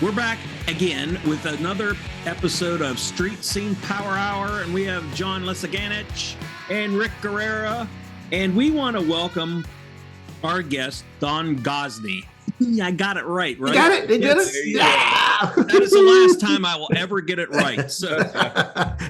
We're back again with another episode of Street Scene Power Hour, and we have John Lesaganich and Rick Guerrera, and we want to welcome our guest, Don Gusney. I got it right? You got it? Did it? Yeah. That is the last time I will ever get it right. So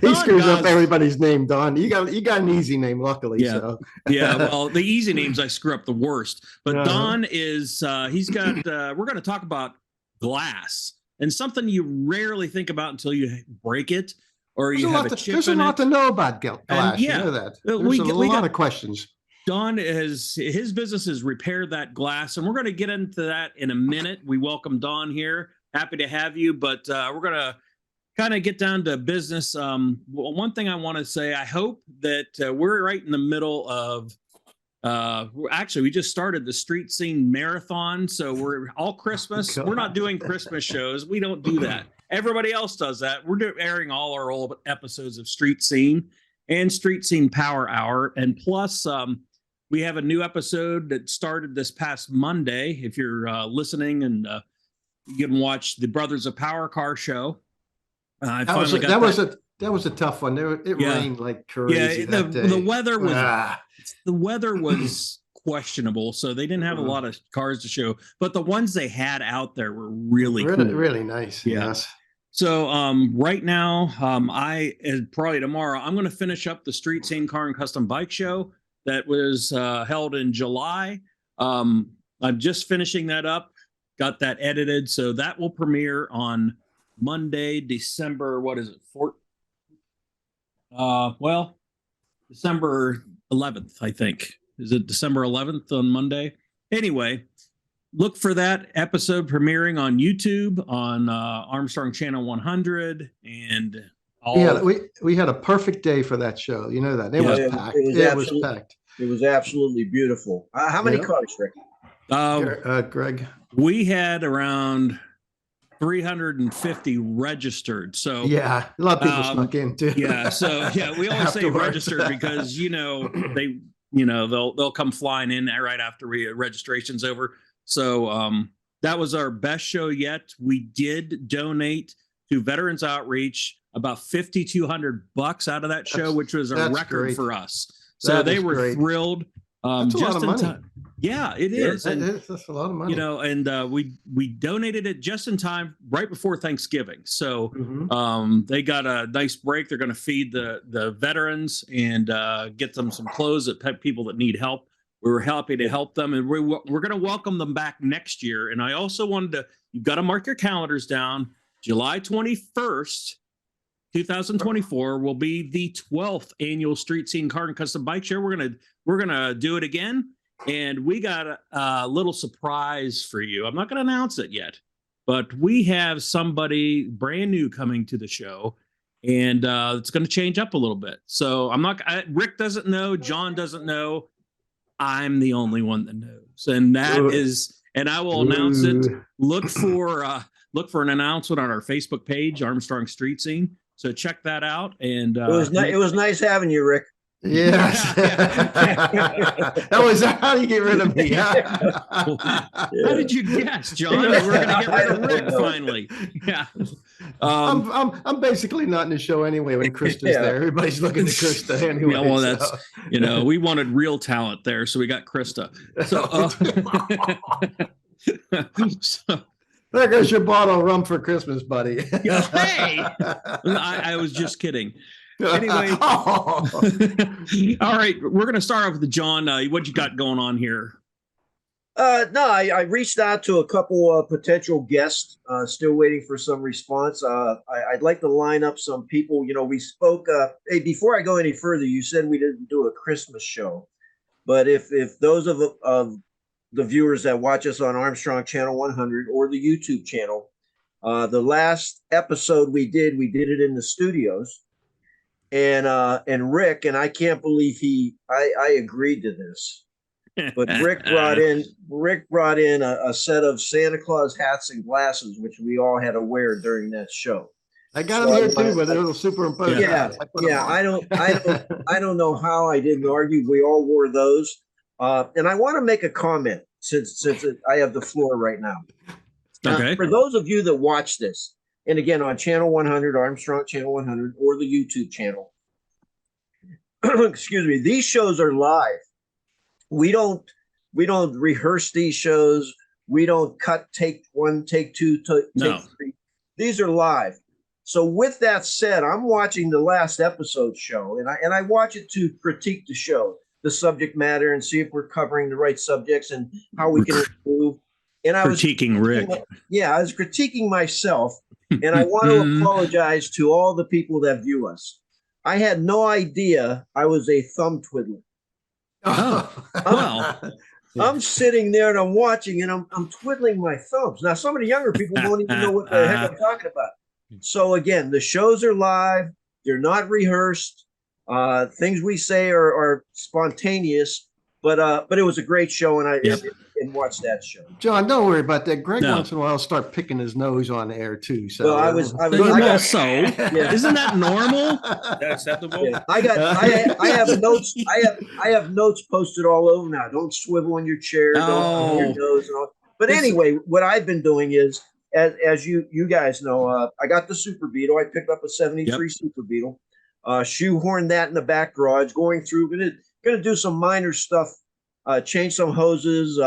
he screws up everybody's name, Don. You got an easy name, luckily. Yeah. So. Yeah. Well, the easy names I screw up the worst. But Don is he's got we're going to talk about glass, and something you rarely think about until you break it or you have a chip in it. There's a lot to know about glass. And, yeah, you know that. There's a lot of questions. Don his business is repair that glass, and we're going to get into that in a minute. We welcome Don here. Happy to have you, but we're going to kind of get down to business. One thing I want to say, I hope that we're right in the middle of actually, we just started the Street Scene Marathon, so we're all Christmas. We're not doing Christmas shows. We don't do that. Everybody else does that. We're airing all our old episodes of Street Scene and Street Scene Power Hour, and plus we have a new episode that started this past Monday. If you're listening, and you can watch the Brothers of Power Car show. That was a tough one. It rained like crazy. Yeah, the weather was questionable, so they didn't have a lot of cars to show. But the ones they had out there were really cool. Really nice. Yeah. Yes. So right now, probably tomorrow, I'm going to finish up the Street Scene Car and Custom Bike Show that was held in July. I'm just finishing that up. Got that edited, so that will premiere on Monday, December. What is it? December 11th, I think. Is it December 11th on Monday? Anyway, look for that episode premiering on YouTube on Armstrong Channel 100 and all. Yeah, we had a perfect day for that show. You know that it was packed. It was packed. It was absolutely beautiful. How many cars, Rick? Greg, we had around 350 registered. So yeah, a lot of people snuck in too. Yeah, so yeah, we only say registered because they'll come flying in right after registration's over. So that was our best show yet. We did donate to Veterans Outreach about $5,200 out of that show, which was a record for us. So they were thrilled. That's just a lot of money. time. Yeah, it is. That's a lot of money. And we donated it just in time, right before Thanksgiving. So they got a nice break. They're going to feed the veterans and get them some clothes that people that need help. We were happy to help them, and we're going to welcome them back next year. And I also wanted you've got to mark your calendars down. July 21st, 2024 will be the 12th annual Street Scene Car and Custom Bike Show. We're gonna do it again, and we got a little surprise for you. I'm not gonna announce it yet, but we have somebody brand new coming to the show, and it's gonna change up a little bit. So Rick doesn't know, John doesn't know. I'm the only one that knows, and I will announce it. Look for an announcement on our Facebook page, Armstrong Street Scene. So check that out. And it was nice having you, Rick. Yes. How do you get rid of me? How did you guess, John? We're going to get rid of Rick finally. Yeah. I'm basically not in the show anyway when Krista's there. Everybody's looking at Krista anyway. Yeah, well, that's we wanted real talent there, so we got Krista. So there goes your bottle of rum for Christmas, buddy. Hey, I was just kidding. Anyway, all right, we're going to start off with John. What you got going on here? I reached out to a couple potential guests. Still waiting for some response. I'd like to line up some people. We spoke. Hey, before I go any further, you said we didn't do a Christmas show, but if those of the viewers that watch us on Armstrong Channel 100 or the YouTube channel, the last episode we did it in the studios, and Rick, and I can't believe I agreed to this, but Rick brought in a set of Santa Claus hats and glasses, which we all had to wear during that show. I got them here too, but they're superimposed. Yeah. I don't know how I didn't argue. We all wore those. And I want to make a comment since I have the floor right now. Now, Okay. for those of you that watch this, and again on Channel 100, Armstrong Channel 100, or the YouTube channel, excuse me, these shows are live. We don't rehearse these shows. We don't cut take one, take two, take three. These are live. So with that said, I'm watching the last episode show, and I watch it to critique the show, the subject matter, and see if we're covering the right subjects and how we can improve. And I was critiquing Rick. I was critiquing myself, and I want to apologize to all the people that view us. I had no idea I was a thumb twiddler. I'm sitting there and I'm watching and I'm twiddling my thumbs. Now, some of the younger people don't even know what the heck I'm talking about. So again, the shows are live. They're not rehearsed. Things we say are spontaneous, but it was a great show, and I watched that show. John, don't worry about that. Greg once in a while start picking his nose on the air too. So well, I isn't that normal? That's acceptable. Yeah. I have notes. I have notes posted all over now. Don't swivel in your chair. Don't on your nose and all. But anyway, what I've been doing is, as you guys know, I got the Super Beetle. I picked up a '73 Super Beetle. Shoehorned that in the back garage. Going through, gonna do some minor stuff. Change some hoses,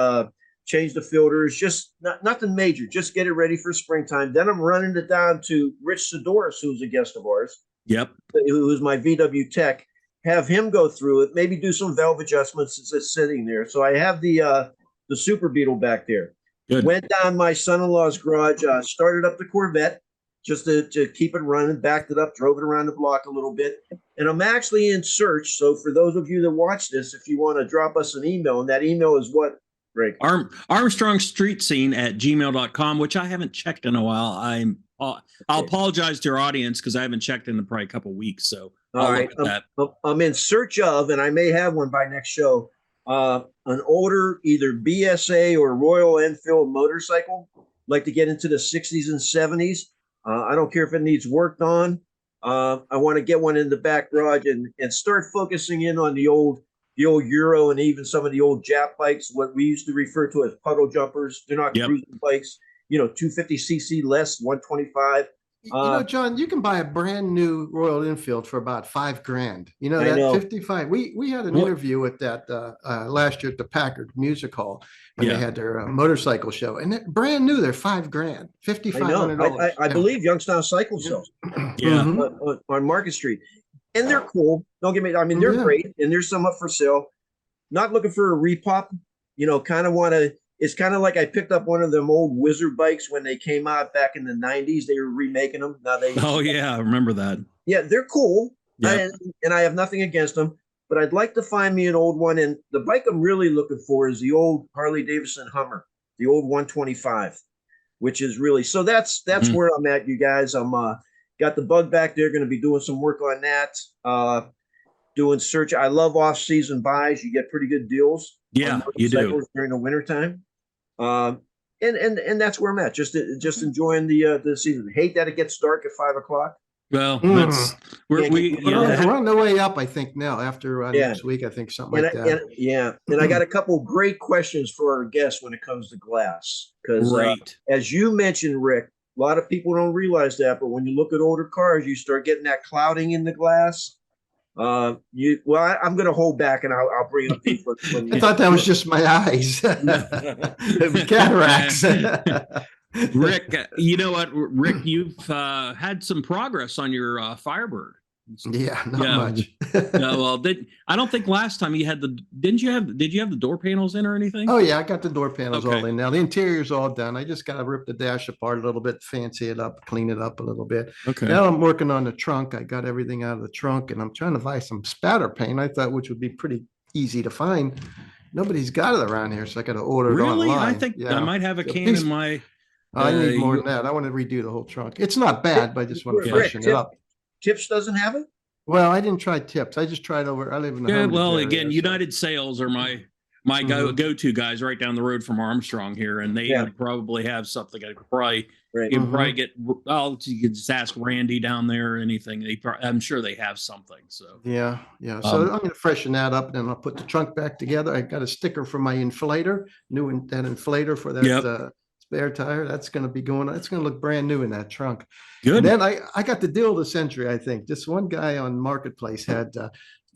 change the filters, just nothing major. Just get it ready for springtime. Then I'm running it down to Rich Sidoris, who's a guest of ours. Yep. Who's my VW tech. Have him go through it. Maybe do some valve adjustments since it's sitting there. So I have the Super Beetle back there. Good. Went down my son-in-law's garage, started up the Corvette just to keep it running, backed it up, drove it around the block a little bit. And I'm actually in search. So for those of you that watch this, if you want to drop us an email, and that email is what, Greg? Armstrong Street Scene at gmail.com, which I haven't checked in a while. I'll apologize to your audience because I haven't checked in probably a couple of weeks. So I'll look at that. I'm in search of, and I may have one by next show, an older either BSA or Royal Enfield motorcycle. Like to get into the 60s and 70s. I don't care if it needs worked on. I want to get one in the back garage and start focusing in on the old Euro and even some of the old Jap bikes, what we used to refer to as puddle jumpers. They're not cruising bikes, 250cc less, 125. John, you can buy a brand new Royal Enfield for about $5,000. That 55. We had an interview with that last year at the Packard Music Hall when they had their motorcycle show, and they're brand new. They're $5,000, $5,500. I believe Youngstown Cycle sells on Market Street, and they're cool. Don't get me. I mean, they're great, and there's some up for sale. Not looking for a repop. Kind of want to. It's kind of like I picked up one of them old Wizard bikes when they came out back in the 90s. They were remaking them. Now I remember that. Yeah, they're cool. Yep. And I have nothing against them, but I'd like to find me an old one. And the bike I'm really looking for is the old Harley Davidson Hummer, the old 125, which is really, so that's where I'm at, you guys. I'm got the bug back there, going to be doing some work on that. Doing search. I love off-season buys. You get pretty good deals. Yeah, you do during the wintertime. And that's where I'm at. Just enjoying the season. Hate that it gets dark at 5 o'clock. Well, we're on the way up, I think, now after next week. I think something like that. And I got a couple great questions for our guests when it comes to glass. Because as you mentioned, Rick, a lot of people don't realize that, but when you look at older cars, you start getting that clouding in the glass. I'm going to hold back and I'll bring up people. I thought that was just my eyes. Cataracts. Rick, you know what, Rick, you've had some progress on your Firebird. Yeah, not much. No, well, I don't think last time you had did you have the door panels in or anything? Oh yeah, I got the door panels all in now. The interior's all done. I just got to rip the dash apart a little bit, fancy it up, clean it up a little bit. Okay. Now I'm working on the trunk. I got everything out of the trunk, and I'm trying to buy some spatter paint. I thought which would be pretty easy to find. Nobody's got it around here, so I got to order it online. Really? I think I might have a can in my. I need more than that. I want to redo the whole trunk. It's not bad, but I just want to freshen it up. Tips doesn't have it? Well, I didn't try Tips. I just tried over. I live in the area, United Sales are my go-to guys right down the road from Armstrong here, and they probably have something. I could probably get. You could just ask Randy down there or anything. I'm sure they have something. So yeah. So I'm going to freshen that up, and then I'll put the trunk back together. I got a sticker for my inflator, that inflator for that. spare tire. That's going to be going. It's going to look brand new in that trunk. Good. And then I got the deal of the century. I think this one guy on Marketplace had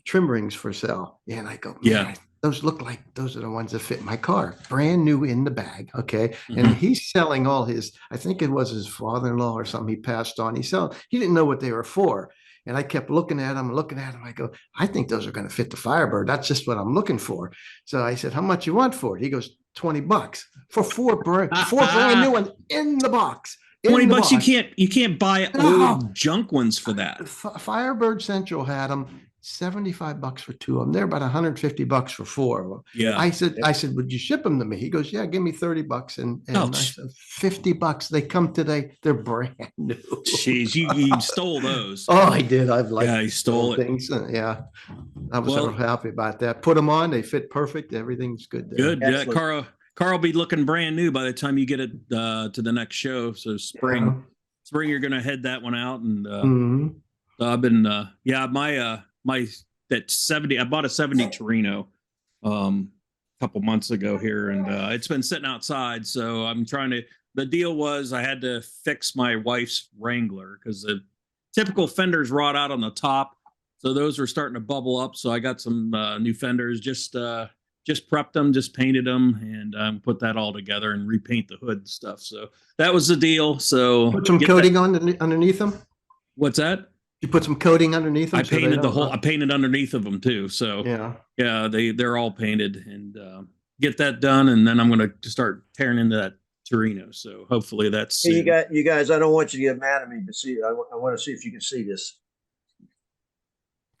trim rings for sale, and I go, man, those look like those are the ones that fit my car, brand new in the bag. Okay, and he's selling all his. I think it was his father-in-law or something he passed on. He didn't know what they were for. And I kept looking at him. I go, I think those are going to fit the Firebird. That's just what I'm looking for. So I said, how much you want for it? He goes, $20 for four brand new ones in the box. $20. You can't buy old junk ones for that. Firebird Central had them. $75 for two of them. They're about $150 for four of them. Yeah. I said, would you ship them to me? He goes, yeah, give me $30. And I said, $50. They come today. They're brand new. Jeez, you stole those. Oh, I did. You stole things. Yeah. I was so happy about that. Put them on. They fit perfect. Everything's good there. Good. Yeah, Carl will be looking brand new by the time you get it to the next show. So spring, you're going to head that one out. And I've been, I bought a 70 Torino a couple months ago here, and it's been sitting outside. So I'm the deal was I had to fix my wife's Wrangler because the typical fenders rot out on the top. So those were starting to bubble up. So I got some new fenders, just prepped them, just painted them, and put that all together and repaint the hood and stuff. So that was the deal. So put some coating underneath them. What's that? You put some coating underneath them. I painted I painted underneath of them too. So yeah, they're all painted, and get that done, and then I'm going to start tearing into that Torino. So hopefully that's. Hey, you guys. I don't want you to get mad at me, but see, I want to see if you can see this.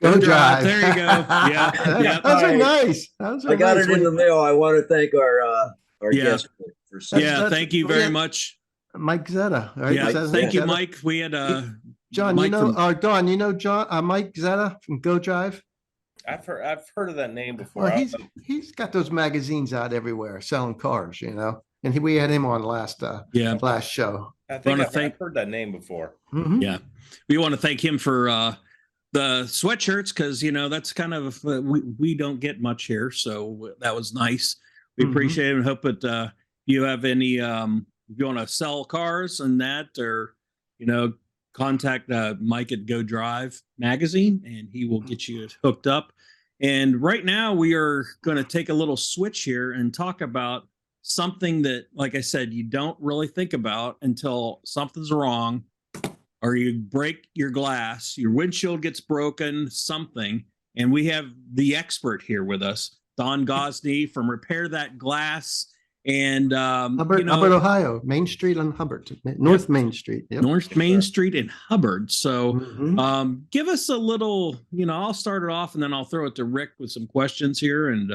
Go drive. There you go. Yeah. Those are nice. I got it in the mail. I want to thank our guest for thank you very much, Mike Zetta. Right? Yeah, thank you, Mike. We had John, Mike Don, John, Mike Zetta from Go Drive. I've heard of that name before. Well, he's got those magazines out everywhere selling cars, and we had him on last show. I think I've heard that name before. Mm-hmm. Yeah, we want to thank him for the sweatshirts because that's kind of we don't get much here, so that was nice. We appreciate it and hope that you have any if you want to sell cars and that, or contact Mike at Go Drive magazine, and he will get you hooked up. And right now we are going to take a little switch here and talk about something that, like I said, you don't really think about until something's wrong, or you break your glass, your windshield gets broken, something. And we have the expert here with us, Don Gusney from Repair That Glass. And Hubbard, Ohio, Main Street on Hubbard, North Main Street. Yep. North Main Street in Hubbard. So give us a little, I'll start it off and then I'll throw it to Rick with some questions here. And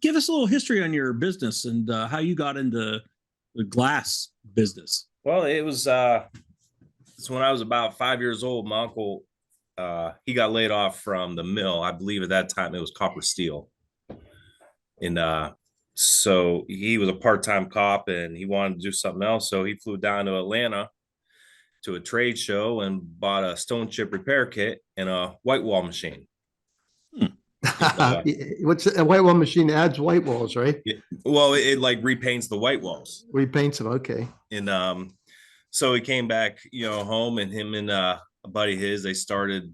give us a little history on your business and how you got into the glass business. Well, it was it's when I was about 5 years old. My uncle, he got laid off from the mill. I believe at that time it was Copper Steel. And so he was a part-time cop and he wanted to do something else. So he flew down to Atlanta to a trade show and bought a stone chip repair kit and a white wall machine. What's a white wall machine? Adds white walls, right? Yeah. Well, it like repaints the white walls. Repaints them, okay. And so he came back, home, and him and a buddy of his, they started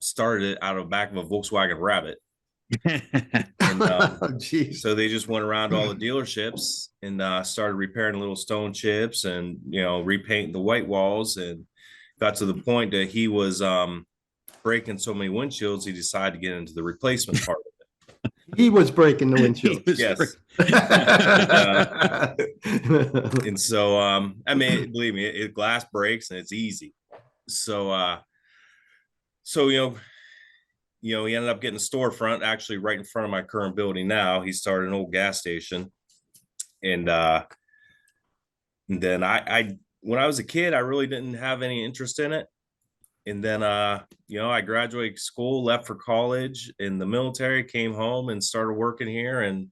it out of the back of a Volkswagen Rabbit. And so they just went around to all the dealerships and started repairing little stone chips and repainting the white walls, and got to the point that he was breaking so many windshields he decided to get into the replacement part of it. He was breaking the windshield. Yes. And so believe me, glass breaks and it's easy. So he ended up getting a storefront actually right in front of my current building now. He started an old gas station. And then I when I was a kid, I really didn't have any interest in it. And then, I graduated school, left for college in the military, came home and started working here. And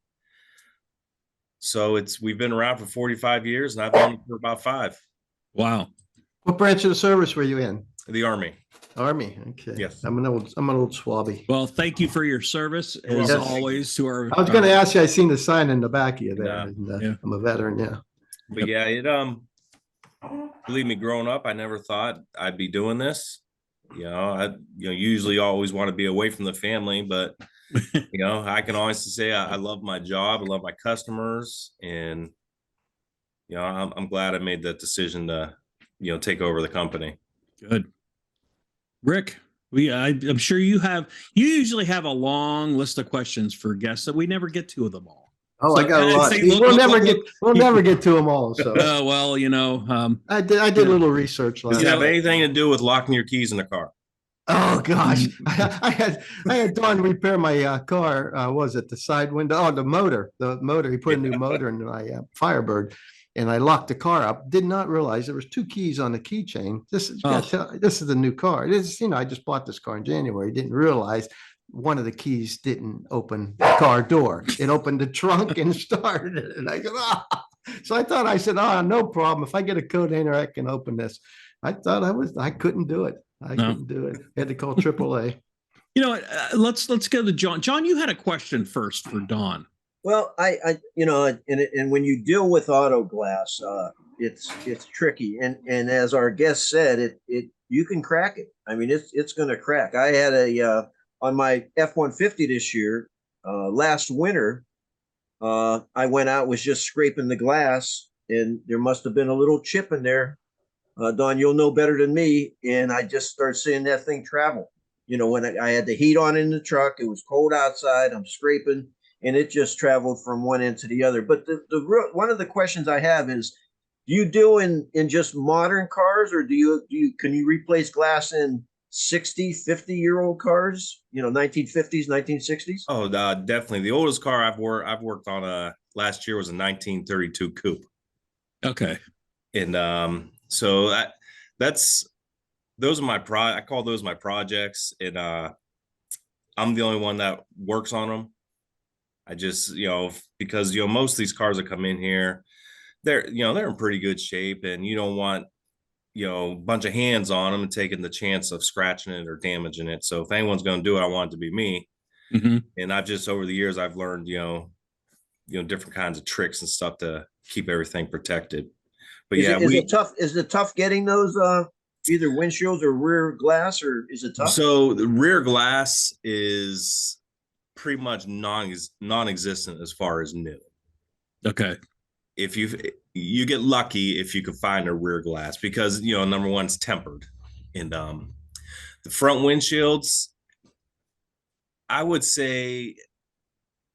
so we've been around for 45 years and I've been for about 5. Wow. What branch of the service were you in? The Army. Army. Okay. Yes. I'm an old swabby. Well, thank you for your service as Yes. always to our. I was going to ask you. I seen the sign in the back of you there. Yeah. And, Yeah. I'm a veteran. Yeah. But yeah, it believe me, growing up, I never thought I'd be doing this. I usually always want to be away from the family, but I can honestly say I love my job, I love my customers, and I'm glad I made that decision to take over the company. Good. Rick, I'm sure you usually have a long list of questions for guests that we never get to them all. Oh, So, I got a lot. say, We'll never get to them all. So well, I did a little research Does last it have anything to do with locking your keys in the car? Oh gosh, I had Don repair my car. Was it the side window? Oh, the motor. He put a new motor in my Firebird, and I locked the car up. Did not realize there was 2 keys on the keychain. This is the new car. I just bought this car in January. Didn't realize one of the keys didn't open the car door. It opened the trunk and started it. And I go, So I said, no problem. If I get a code in there, I can open this. I thought I couldn't do it. I couldn't do it. Had to call AAA. Let's go to John. John, you had a question first for Don. Well, and when you deal with auto glass, it's tricky. And as our guest said, you can crack it. I mean, it's going to crack. I had on my F-150 this year, last winter, I went out, was just scraping the glass, and there must have been a little chip in there. Don, you'll know better than me. And I just started seeing that thing travel. When I had the heat on in the truck, it was cold outside, I'm scraping, and it just traveled from one end to the other. But one of the questions I have is, do you do in just modern cars, or can you replace glass in 60, 50-year-old cars, 1950s, 1960s? Oh, definitely. The oldest car I've worked on last year was a 1932 coupe. Okay. And so those are I call those my projects, and I'm the only one that works on them. I just, because most of these cars that come in here, they're in pretty good shape, and you don't want a bunch of hands on them and taking the chance of scratching it or damaging it. So if anyone's going to do it, I want it to be me. Mm-hmm. And I've just, over the years, I've learned different kinds of tricks and stuff to keep everything protected. But is it tough getting those either windshields or rear glass, or is it tough? So the rear glass is pretty much non-existent as far as new. Okay. If you get lucky if you can find a rear glass, because number one, it's tempered, and the front windshields, I would say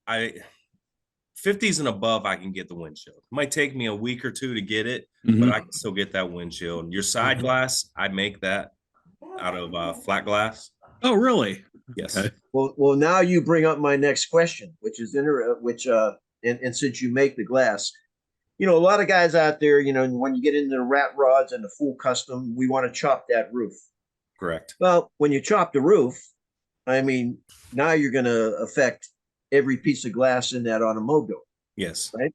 50s and above, I can get the windshield. It might take me a week or 2 to get it, but I can still get that windshield. Your side glass, I make that out of flat glass. Oh, really? Yes. Okay. Well, now you bring up my next question, which is and since you make the glass, a lot of guys out there, when you get into the rat rods and the full custom, we want to chop that roof. Correct. Well, when you chop the roof, I mean, now you're going to affect every piece of glass in that automobile. Yes. Right.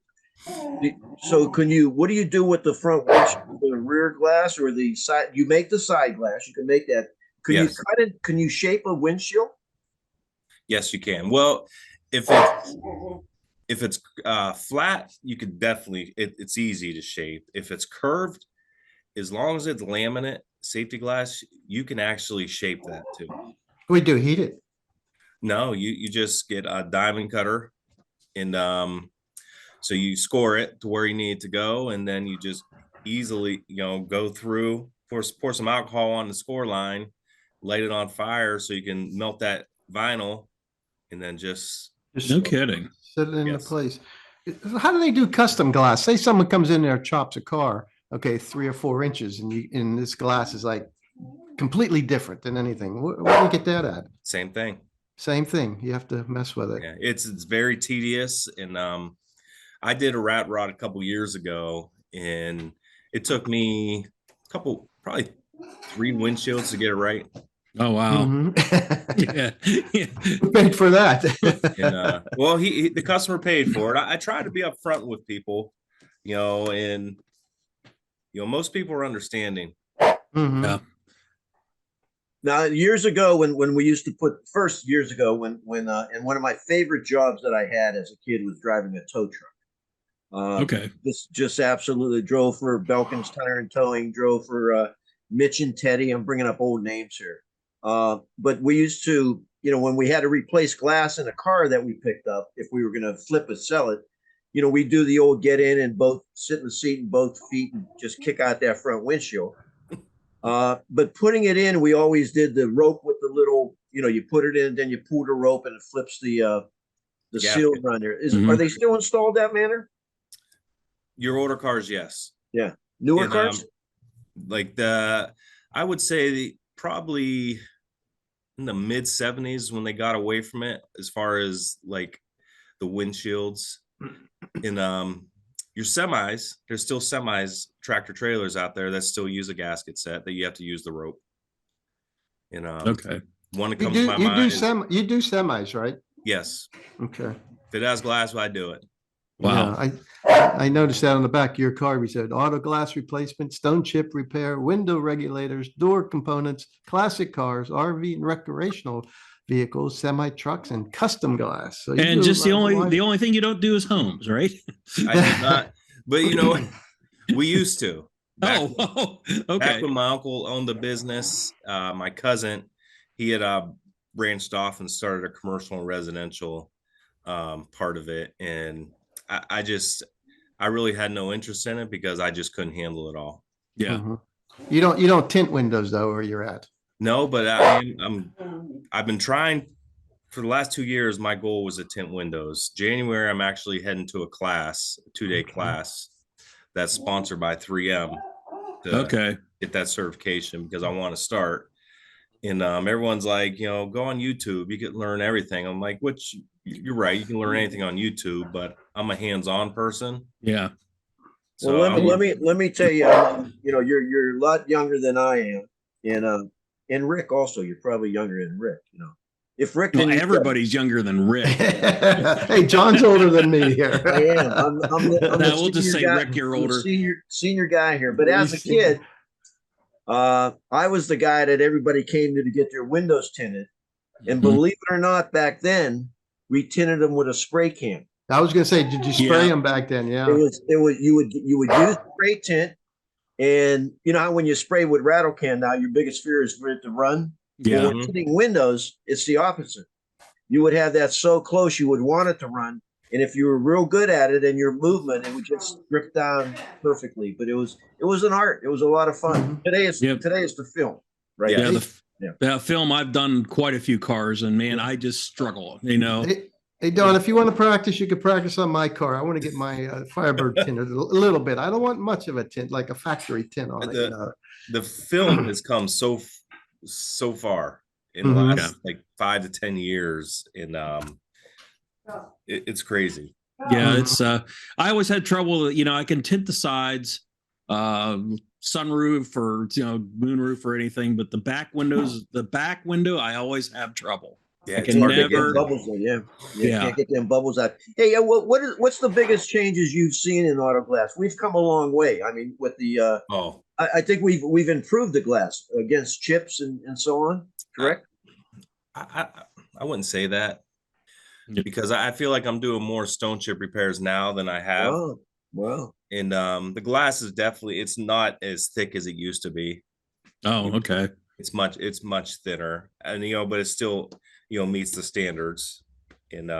So what do you do with the front windshield, the rear glass, or the side? You make the side glass. You can make that. You cut it? Can you shape a windshield? Yes, you can. Well, if it's flat, you could definitely, it's easy to shape. If it's curved, as long as it's laminate safety glass, you can actually shape that too. We do heat it. No, you just get a diamond cutter, and so you score it to where you need it to go, and then you just easily go through, pour some alcohol on the score line, light it on fire so you can melt that vinyl, and then just no kidding, set it into place. How do they do custom glass? Say someone comes in there, chops a car, 3 or 4 inches, and this glass is like completely different than anything. Where do you get that at? Same thing. Same thing. You have to mess with it. Yeah, it's very tedious, and I did a rat rod a couple years ago, and it took me probably 3 windshields to get it right. Oh wow! Mm-hmm. yeah. Who paid for that? And, well, the customer paid for it. I try to be upfront with people, and most people are understanding. Mm-hmm. Yeah. Now, years ago, when we used to years ago, and one of my favorite jobs that I had as a kid was driving a tow truck. Okay. Just absolutely drove for Belkin's Tire and Towing, drove for Mitch and Teddy. I'm bringing up old names here. But we used to, when we had to replace glass in a car that we picked up, if we were going to flip it, sell it, we do the old get in and sit in the seat and both feet and just kick out that front windshield. But putting it in, we always did the rope with the little, you put it in, then you pull the rope and it flips the seal around there. Are they still installed that manner? Your older cars, yes. Yeah. Newer cars? I would say probably in the mid 70s when they got away from it, as far as like the windshields. In your semis, there's still tractor trailers out there that still use a gasket set that you have to use the rope. Okay. One that comes to my mind. You do semis, right? Yes. Okay. If it has glass, I do it. Wow. Yeah, I noticed that on the back of your car. We said auto glass replacement, stone chip repair, window regulators, door components, classic cars, RV and recreational vehicles, semi trucks, and custom glass. So and just the only thing you don't do is homes, right? I did not, but we used to. Okay. Back when my uncle owned the business, my cousin, he had branched off and started a commercial and residential part of it, and I really had no interest in it because I just couldn't handle it all. Yeah. Uh-huh. You don't tint windows though where you're at. No, but I've been trying for the last 2 years. My goal was to tint windows. January, I'm actually heading to a 2-day class that's sponsored by 3M to get that certification because I want to start. And everyone's like, go on YouTube. You can learn everything. I'm like, you're right. You can learn anything on YouTube, but I'm a hands-on person. Yeah. So let me tell you, you're a lot younger than I am, and Rick also. You're probably younger than Rick. If Rick, everybody's younger than Rick. Hey, John's older than me here. I am. I'm we'll just say Rick, you're older. Senior guy here. But as a kid, I was the guy that everybody came to get their windows tinted, and believe it or not, back then we tinted them with a spray can. I was going to say, did you spray them back then? Yeah. It was you would use spray tint, and you know how when you spray with rattle can now, your biggest fear is for it to run. Yeah. When we're tinting windows, it's the opposite. You would have that so close you would want it to run, and if you were real good at it and your movement, it would just drip down perfectly. But it was an art. It was a lot of fun. Today is the film, right? Yeah. That film, I've done quite a few cars, and man, I just struggle. Hey, Don, if you want to practice, you could practice on my car. I want to get my Firebird tinted a little bit. I don't want much of a tint, like a factory tint on it. The film has come so far in the last 5 to 10 years, and it's crazy. Yeah, it's I always had trouble. I can tint the sides, sunroof or moonroof or anything, but the back window, I always have trouble. Yeah, I can never bubbles in. You can't get them bubbles out. Hey, what's the biggest changes you've seen in auto glass? We've come a long way. I mean, with the I think we've improved the glass against chips and so on. Correct? I wouldn't say that because I feel like I'm doing more stone chip repairs now than I have. Oh, wow. And the glass is it's not as thick as it used to be. Oh, okay. It's much thinner, and but it still meets the standards. And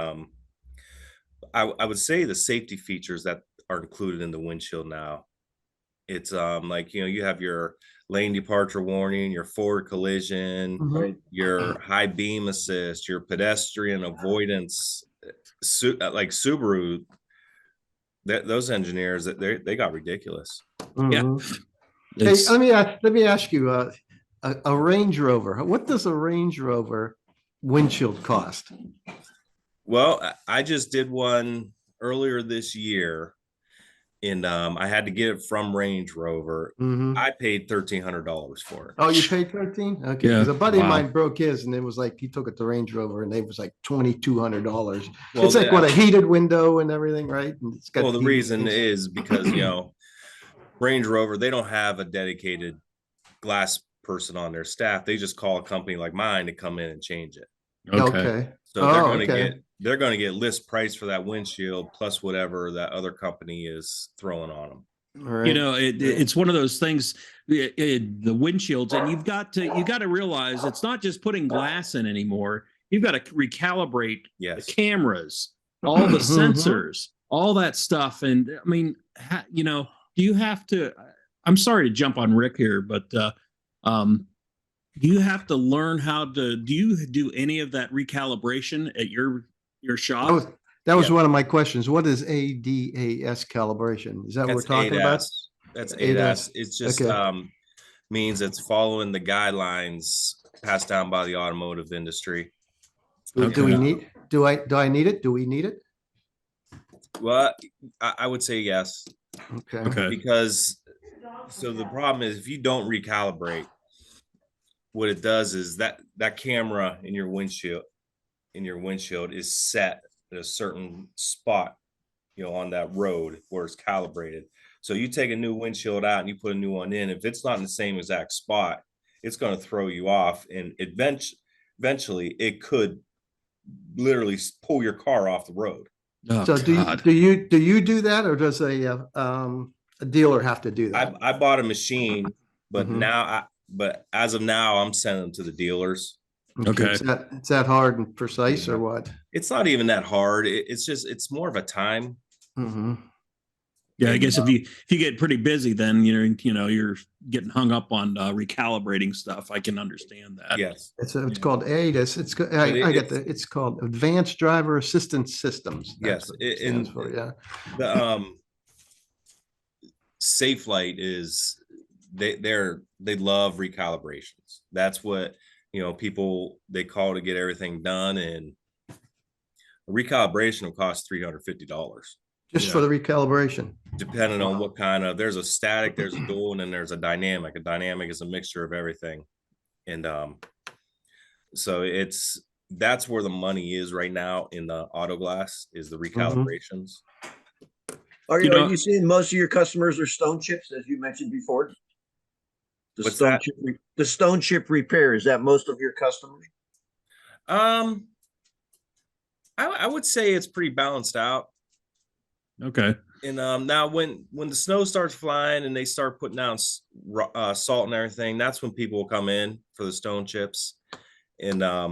I would say the safety features that are included in the windshield now. It's you have your lane departure warning, your forward collision, your high beam assist, your pedestrian avoidance. Like Subaru, those engineers, they got ridiculous. Yeah. Hey, let me ask you, a Range Rover. What does a Range Rover windshield cost? Well, I just did one earlier this year, and I had to get it from Range Rover. I paid $1,300 for it. Oh, you paid $13? Okay, because a buddy of mine broke his, and it was like he took it to Range Rover, and it was like $2,200. Well, it's like what, a heated window and everything, right? And it's got the reason is because Range Rover, they don't have a dedicated glass person on their staff. They just call a company like mine to come in and change it. Okay. So they're going to get list price for that windshield plus whatever that other company is throwing on them. Right. You know, it's one of those things, the windshields, and you got to realize it's not just putting glass in anymore. You've got to recalibrate the cameras, all the sensors, all that stuff. And I mean, you know, do you have to, I'm sorry to jump on Rick here, but do you have to learn how to, do you do any of that recalibration at your shop? That was one of my questions. What is ADAS calibration? Is that what we're talking about? That's ADAS. It's just means it's following the guidelines passed down by the automotive industry. Do we need? Do I need it? Do we need it? Well, I would say yes. Okay. Because so the problem is if you don't recalibrate, what it does is that camera in your windshield is set at a certain spot, you know, on that road where it's calibrated. So you take a new windshield out and you put a new one in. If it's not in the same exact spot, it's going to throw you off, and eventually it could literally pull your car off the road. Oh, so do you do that, or does a dealer have to do that? I bought a machine, but but as of now, I'm sending them to the dealers. Okay. Is that hard and precise or what? It's not even that hard. It's more of a time. Yeah, I guess if you get pretty busy, then you're getting hung up on recalibrating stuff. I can understand that. Yes, it's called ADAS. It's called Advanced Driver Assistance Systems. Yes, it stands for, yeah. The Safe Light is they love recalibrations. That's what people they call to get everything done, and a recalibration will cost $350. Just for the recalibration, depending on what kind of, there's a static, there's a dual, and then there's a dynamic. A dynamic is a mixture of everything, and so that's where the money is right now in the auto glass, is the recalibrations. Are you seeing most of your customers are stone chips, as you mentioned before? The stone chip repair, is that most of your customers? I would say it's pretty balanced out. Okay. And now when the snow starts flying and they start putting down salt and everything, that's when people will come in for the stone chips. And I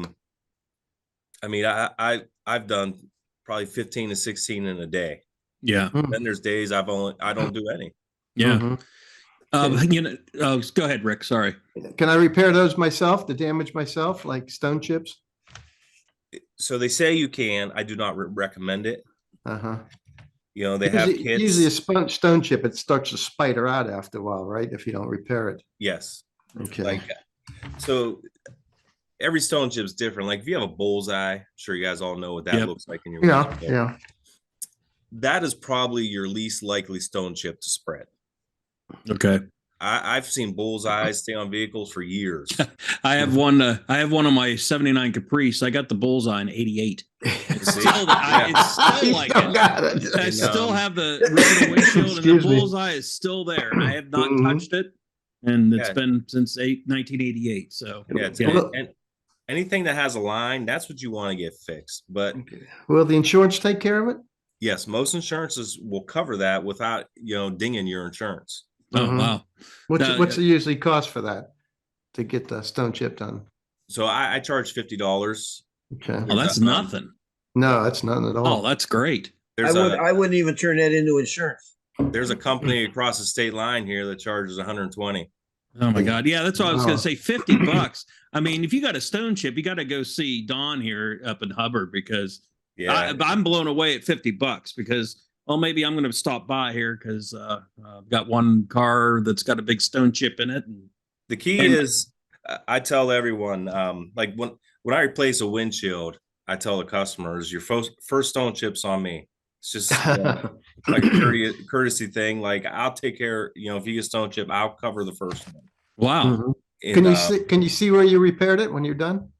mean, I've done probably 15 to 16 in a day. Yeah. Then there's days I don't do any. Yeah. Go ahead, Rick. Sorry. Can I repair those myself, the damage myself, like stone chips? So they say you can. I do not recommend it. They because have kits. Usually a stone chip, it starts to spider out after a while, right? If you don't repair it. Yes. Okay. So every stone chip is different. Like if you have a bullseye, I'm sure you guys all know what that looks like in your windshield. Yeah. That is probably your least likely stone chip to spread. Okay. I've seen bullseyes stay on vehicles for years. I have one on my 79 Caprice. I got the bullseye in 88. It's still like it. I still have the original windshield, and the bullseye is still there. I have not touched it, and it's been since 1988. So and anything that has a line, that's what you want to get fixed. But will the insurance take care of it? Yes, most insurances will cover that without dinging your insurance. Oh wow! What's it usually cost for that to get the stone chip done? So I charge $50. Okay. Oh, that's nothing. No, that's nothing at all. Oh, that's great. I wouldn't even turn that into insurance. There's a company across the state line here that charges $120. Oh my God! Yeah, that's what I was going to say. $50. I mean, if you got a stone chip, you got to go see Don here up in Hubbard, because I'm blown away at $50 because. Well, maybe I'm going to stop by here because I've got one car that's got a big stone chip in it. The key is, I tell everyone, like when I replace a windshield, I tell the customers, your first stone chip's on me. It's just like a courtesy thing. Like I'll take care. If you get stone chip, I'll cover the first one. Wow. And, can you see where you repaired it when you're done?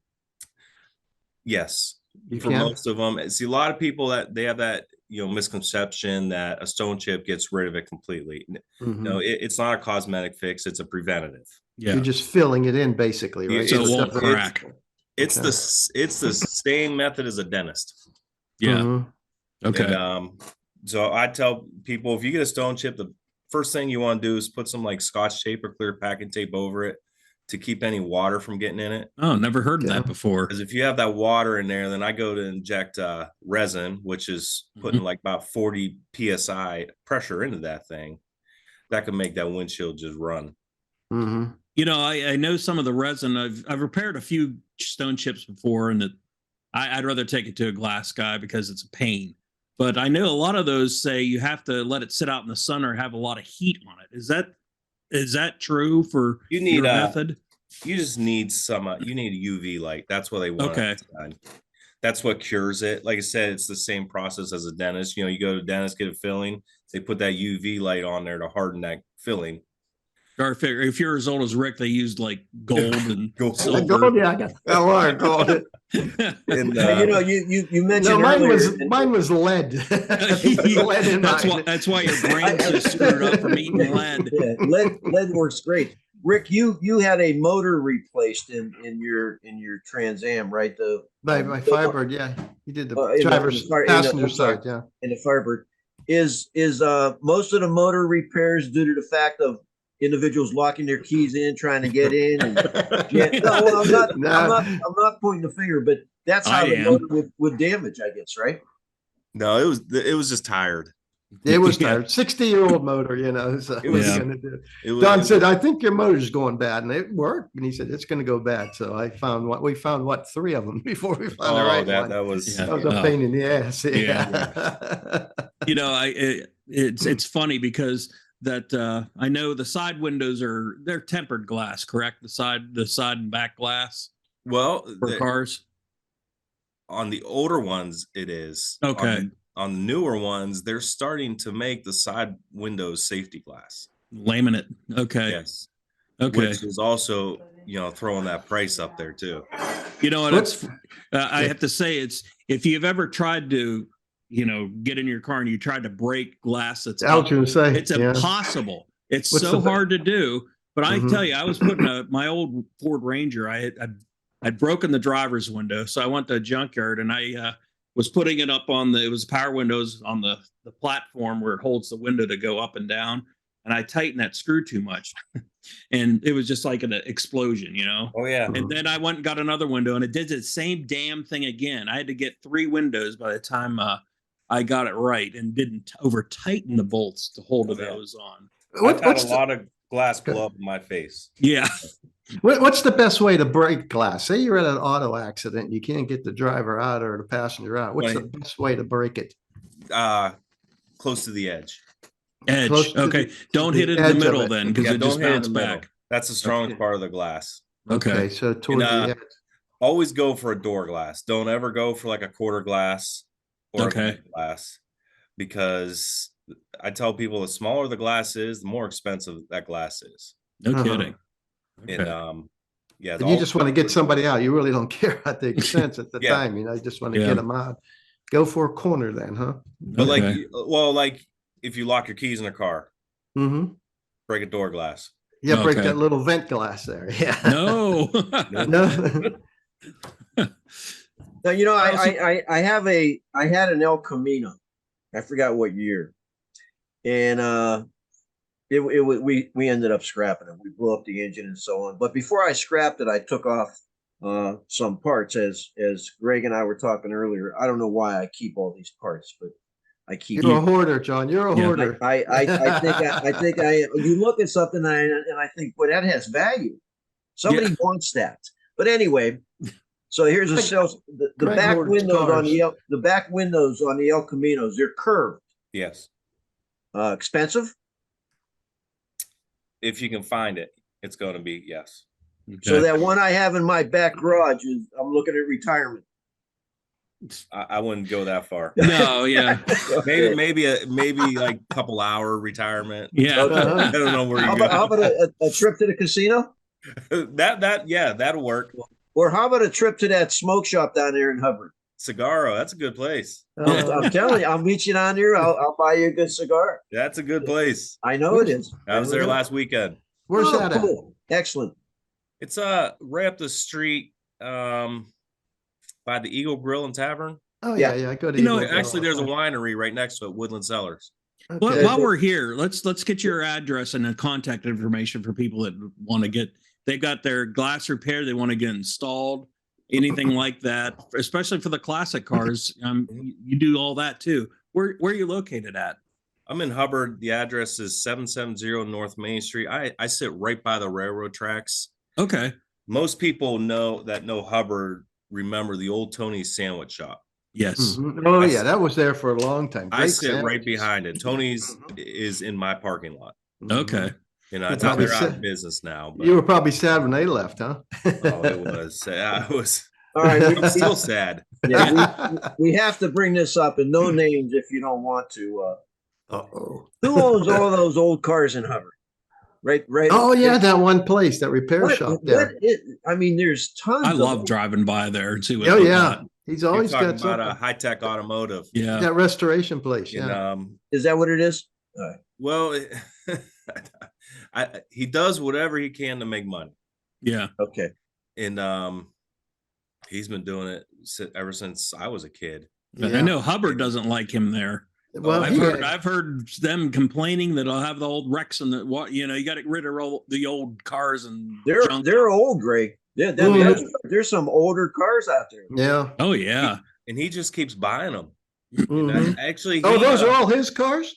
Yes. for most of them. See, a lot of people that they have that misconception that a stone chip gets rid of it completely. No, it's not a cosmetic fix; it's a preventative. Yeah, you're just filling it in basically, right? So it won't crack. It's the same method as a dentist. Yeah. Okay. And, so I tell people, if you get a stone chip, the first thing you want to do is put some like Scotch tape or clear packing tape over it to keep any water from getting in it. Oh, never heard of that before. Because if you have that water in there, then I go to inject resin, which is putting like about 40 psi pressure into that thing. That can make that windshield just run. I know some of the resin. I've repaired a few stone chips before, and I'd rather take it to a glass guy because it's a pain. But I know a lot of those say you have to let it sit out in the sun or have a lot of heat on it. Is that true for your method? You just need you need a UV light. That's what they want. Okay. That's what cures it. Like I said, it's the same process as a dentist. You go to a dentist, get a filling. They put that UV light on there to harden that filling. Or if you're as old as Rick, they used like gold and silver. Gold, yeah, I got that wire gold. And, you mentioned mine was lead. Lead in that's why your brain's so screwed up from eating lead. Yeah, lead works great. Rick, you had a motor replaced in your Trans Am, right? My Firebird, yeah. You did the driver's passenger side, yeah. In the Firebird, is most of the motor repairs due to the fact of individuals locking their keys in, trying to get in? And, I'm not pointing the finger, but that's how the motor would damage, I guess, right? No, it was just tired. It was tired. 60-year-old motor, So what are you gonna do? Don said, "I think your motor's going bad," and it worked. And he said, "It's going to go bad." So we found 3 of them before we found the right one. That was a pain in the ass. It's funny because that I know the side windows they're tempered glass, correct? The side and back glass. Well, for cars. On the older ones, it is okay. On the newer ones, they're starting to make the side windows safety glass. Laminate. Okay. Yes. Okay. Which is also, throwing that price up there too. I have to say if you've ever tried to, get in your car and you tried to break glass, it's impossible. It's so hard to do. But I tell you, I was putting my old Ford Ranger. I'd broken the driver's window. So I went to a junkyard and I was putting it up it was power windows on the platform where it holds the window to go up and down. And I tightened that screw too much. And it was just like an explosion, Oh, yeah. And then I went and got another window and it did the same damn thing again. I had to get 3 windows by the time I got it right and didn't over tighten the bolts to hold those on. I've had a lot of glass blow up in my face. Yeah. What's the best way to break glass? Say you're at an auto accident, you can't get the driver out or the passenger out. What's the best way to break it? Close to the edge. Okay. Don't hit it in the middle then, because it just bounces back. That's the strongest part of the glass. Okay. So towards the edge. Always go for a door glass. Don't ever go for like a quarter glass or a glass, because I tell people the smaller the glass is, the more expensive that glass is. No kidding. Okay. And you just want to get somebody out. You really don't care about the expense at the time. You just want to get them out. Go for a corner then, huh? But like if you lock your keys in a car, break a door glass. Yeah, break that little vent glass there. Yeah. No. Now, I had an El Camino. I forgot what year, and we ended up scrapping it. We blew up the engine and so on. But before I scrapped it, I took off some parts. As Greg and I were talking earlier, I don't know why I keep all these parts, but I keep. You're a hoarder, John. You're a hoarder. I think you look at something and I think, boy, that has value. Somebody wants that. But anyway, so here's the back windows on the back windows on the El Caminos. They're curved. Yes. Expensive. If you can find it, it's going to be yes. Okay. So that one I have in my back garage I'm looking at retirement. I wouldn't go that far. No, yeah. maybe like a couple hour retirement. Yeah. I don't know where how about a trip to the casino? That'll work. Or how about a trip to that smoke shop down there in Hubbard? Cigarro, that's a good place. I'm telling you, I'll meet you down there. I'll buy you a good cigar. That's a good place. I know it is. I was there last weekend. Where's that at? Cool. Excellent. It's right up the street by the Eagle Grill and Tavern. Oh yeah. I go to. You know, Actually, there's a winery right next to it, Woodland Cellars. Okay. Well, while we're here, let's get your address and contact information for people that want to get. They've got their glass repaired. They want to get installed. Anything like that, especially for the classic cars. You do all that too. Where are you located at? I'm in Hubbard. The address is 770 North Main Street. I sit right by the railroad tracks. Okay. Most people know Hubbard remember the old Tony's Sandwich Shop. Yes. Mm-hmm. Oh yeah, that was there for a long time. I sit right behind it. Tony's is in my parking lot. Okay. You know, it's out there out of business now. But, you were probably sad when they left, huh? Oh, it was. I was. All right, I'm still sad. Yeah, we have to bring this up, and no names if you don't want to. Uh-oh. Who owns all those old cars in Hubbard? Right. Oh yeah, that one place, that repair shop there. I mean, there's tons. I love driving by there and see what. Oh yeah, he's always got about something. a high-tech automotive. Yeah, that restoration place. Yeah. And, is that what it is? Well, he does whatever he can to make money. Yeah. Okay. And he's been doing it ever since I was a kid. Yeah. I know Hubbard doesn't like him there. Well, I've heard them complaining that I'll have the old wrecks and you got to get rid of the old cars and they're old, Greg. Yeah, there's some older cars out there. Yeah. Oh yeah. And he just keeps buying them. Mm-hmm. Actually, those are all his cars.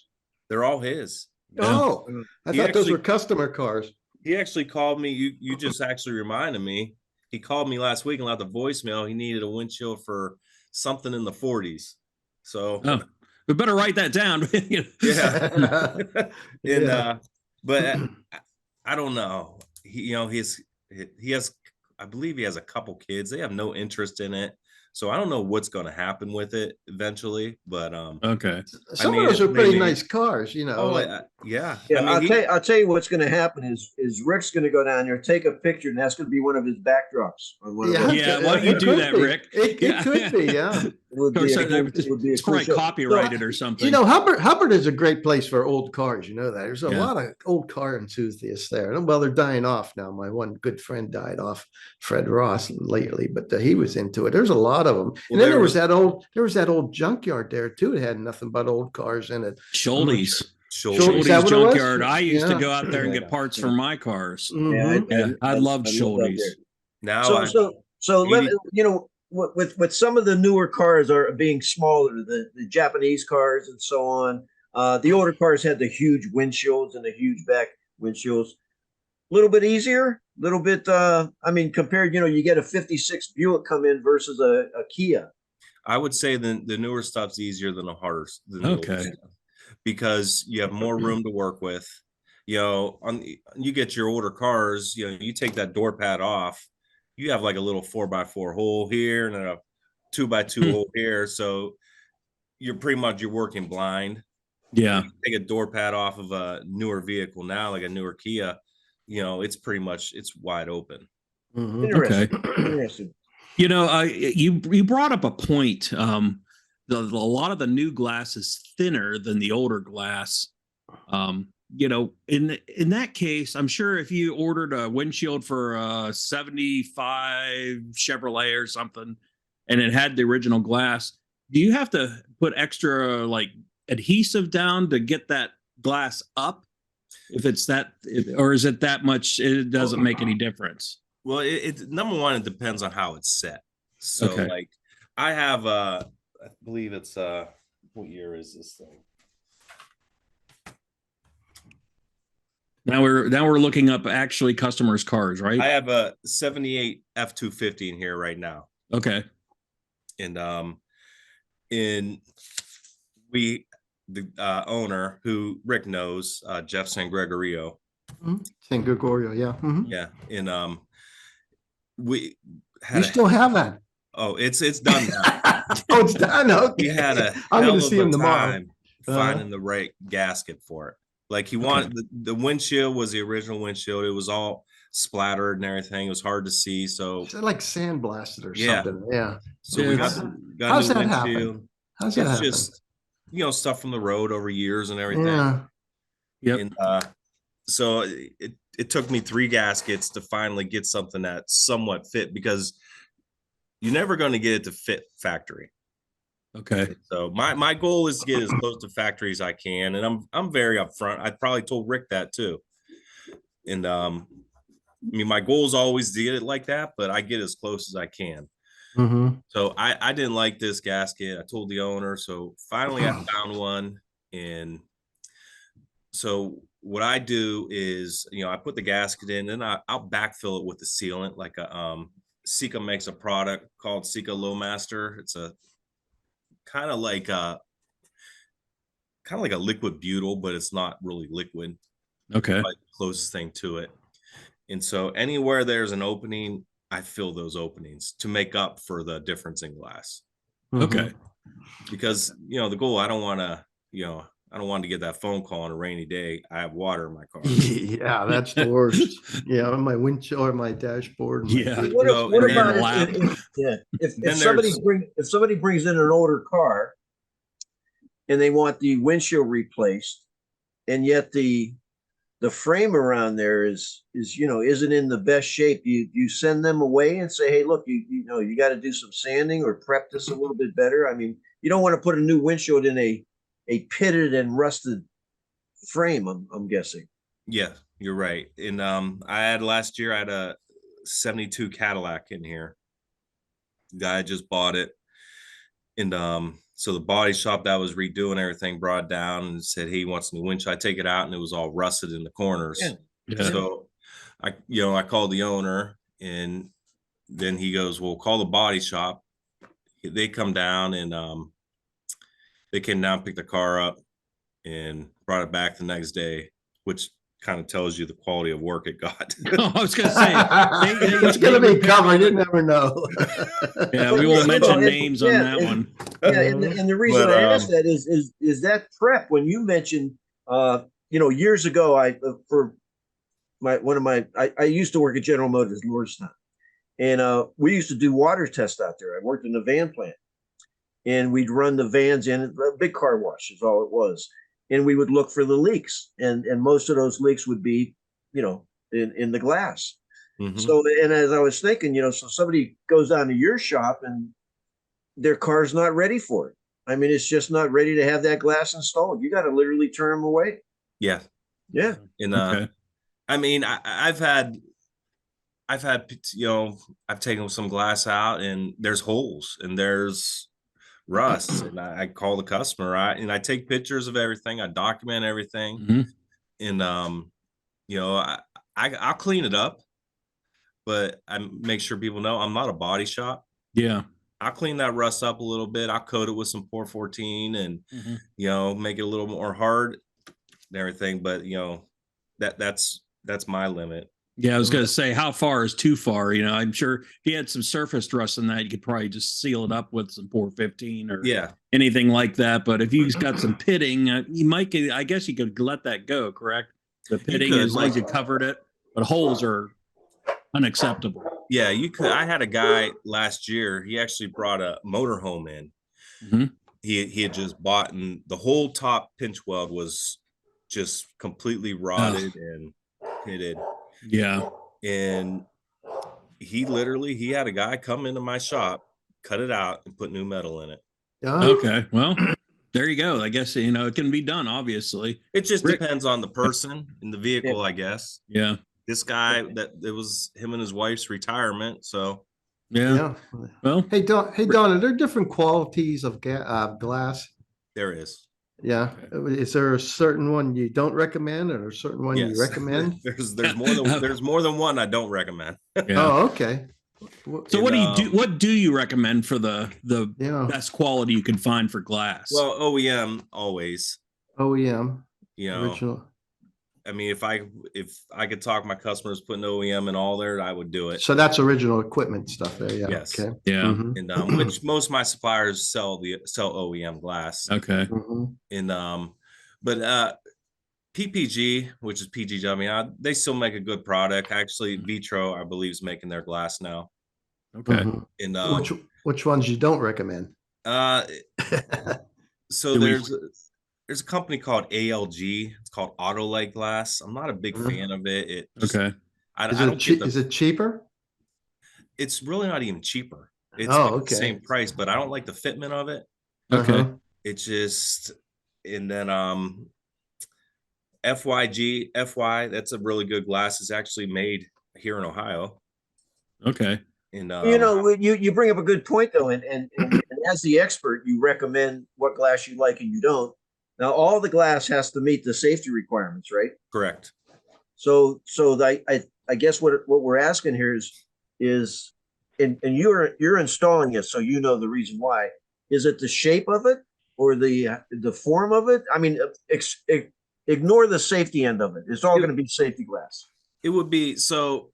They're all his. Oh, I thought those were customer cars. He actually called me. You just actually reminded me. He called me last week and left a voicemail. He needed a windshield for something in the 40s. So we better write that down. Yeah. And but I don't know. He has, I believe he has a couple kids. They have no interest in it. So I don't know what's going to happen with it eventually, but okay. Some of those are pretty nice cars, you know. Oh, yeah. I'll tell you what's going to happen is Rick's going to go down there, take a picture, and that's going to be one of his backdrops. Why don't you do that, Rick? It could be, yeah. It's probably copyrighted or something. You know, Hubbard is a great place for old cars. You know that there's a lot of old car enthusiasts there. Well, they're dying off now. My one good friend died off, Fred Ross, lately, but he was into it. There's a lot of them. Well, and then there was that old junkyard there too. It had nothing but old cars in it. Schulte's junkyard. I used to go out there and get parts for my cars. Mm-hmm. I loved Schulte's. Now, so let you know. With some of the newer cars are being smaller, the Japanese cars and so on. The older cars had the huge windshields and the huge back windshields. A little bit easier, a little bit. I mean, compared, you get a '56 Buick come in versus a Kia. I would say the newer stuff's easier than the harder. Okay. Because you have more room to work with. You get your older cars. You take that door pad off. You have like a little 4x4 hole here and then a 2x2 hole here. So you're working blind. Yeah. Take a door pad off of a newer vehicle now, like a newer Kia, it's wide open. Mm-hmm. Interesting. You brought up a point. A lot of the new glass is thinner than the older glass. In that case, I'm sure if you ordered a windshield for a 75 Chevrolet or something, and it had the original glass, do you have to put extra adhesive down to get that glass up? If it's or is it that much? It doesn't make any difference. Well, it number one, it depends on how it's set. So I have I believe it's what year is this thing? Now we're looking up actually customers' cars, right? I have a 78 F-250 in here right now. Okay. And the owner, who Rick knows, Jeff San Gregorio. San Gregorio, yeah. Mm-hmm. Yeah. And we still have that. Oh, it's done now. Oh, it's done. Okay. He had a I'm hell going to see him tomorrow. Finding the right gasket for it. Like he wanted the windshield was the original windshield. It was all splattered and everything. It was hard to see. So It's like sandblasted or yeah. something. Yeah. So we got How's new that windshield. happen? How's that It's happen? just, stuff from the road over years and everything. Yeah. Yep. And so it took me 3 gaskets to finally get something that somewhat fit, because you're never going to get it to fit factory. Okay. So my goal is to get as close to factory as I can, and I'm very upfront. I probably told Rick that too. And I mean, my goal is always to get it like that, but I get as close as I can. Mm-hmm. So I didn't like this gasket. I told the owner. So finally I found one. And so what I do is, I put the gasket in, and I'll backfill it with the sealant. Like Sika makes a product called Sika Low Master. It's a kind of like a liquid butyl, but it's not really liquid. Okay. Like the closest thing to it. And so anywhere there's an opening, I fill those openings to make up for the difference in glass. Okay. Because, the goal, I don't want to get that phone call on a rainy day. I have water in my car. Yeah, that's the worst. Yeah, on my windshield or my dashboard. Yeah. What about if somebody brings in an older car and they want the windshield replaced, and yet the frame around there isn't in the best shape, you send them away and say, hey, look, you got to do some sanding or prep this a little bit better. I mean, you don't want to put a new windshield in a pitted and rusted frame, I'm guessing. Yeah, you're right. And last year I had a 72 Cadillac in here. The guy just bought it. And so the body shop that was redoing everything brought it down and said, hey, he wants a new windshield. I take it out and it was all rusted in the corners. Yeah. So I called the owner, and then he goes, well, call the body shop. They come down, and they came down, picked the car up, and brought it back the next day, which kind of tells you the quality of work it got. I was going to say, it's going to be covered. You never know. Yeah, we won't mention names on that one. Yeah, and the reason I asked that is that prep, when you mentioned, years ago, I used to work at General Motors, Lordstown, and we used to do water tests out there. I worked in the van plant, and we'd run the vans in, a big car wash is all it was. And we would look for the leaks, and most of those leaks would be, in the glass. Mm-hmm. So, and as I was thinking, so somebody goes down to your shop and their car's not ready for it. I mean, it's just not ready to have that glass installed. You got to literally turn them away. Yeah. Yeah. And I mean, I've taken some glass out, and there's holes and there's rust, and I call the customer, and I take pictures of everything. I document everything. And I'll clean it up, but I make sure people know I'm not a body shop. Yeah. I'll clean that rust up a little bit. I'll coat it with some 414 and make it a little more hard and everything, but that's my limit. Yeah, I was going to say, how far is too far? I'm sure if you had some surface rust in that, you could probably just seal it up with some 415 or anything like that. But if you've got some pitting, I guess you could let that go, correct? The pitting, as long as you covered it, but holes are unacceptable. Yeah, you could. I had a guy last year, he actually brought a motorhome in. He had just bought, and the whole top pinch weld was just completely rotted and pitted. Yeah. And he had a guy come into my shop, cut it out, and put new metal in it. Okay. Well, there you go. I guess, it can be done, obviously. It just depends on the person and the vehicle, I guess. Yeah. This guy, it was him and his wife's retirement. So, yeah. Well, hey, Don, are there different qualities of glass? There is. Yeah. Is there a certain one you don't recommend, or a certain one you recommend? there's more than one I don't recommend. Yeah. Oh, okay. So what do you do? What do you recommend for the best quality you can find for glass? Well, OEM always. OEM. Original. I mean, if I could talk my customers putting OEM in all there, I would do it. So that's original equipment stuff there. Yeah. Yes. Okay. Yeah. And which most of my suppliers sell OEM glass. Okay. And but PPG, which is PGW, they still make a good product. Actually, Vitro, I believe, is making their glass now. Okay. Mhm. And Which ones you don't recommend? uh, so there's a company called ALG. It's called Autolite Glass. I'm not a big fan of it. It just, Okay. I Is don't get the. Is it cheaper? It's really not even cheaper. It's Oh, like the okay. same price, but I don't like the fitment of it. Okay. Uh-huh. It just, and then FY, that's a really good glass. It's actually made here in Ohio. Okay. And you bring up a good point though, and as the expert, you recommend what glass you like and you don't. Now, all the glass has to meet the safety requirements, right? correct. So I guess what we're asking here is, and you're installing it, so you know the reason why. Is it the shape of it or the form of it? I mean, ignore the safety end of it. It's all going to be safety glass. It would be so.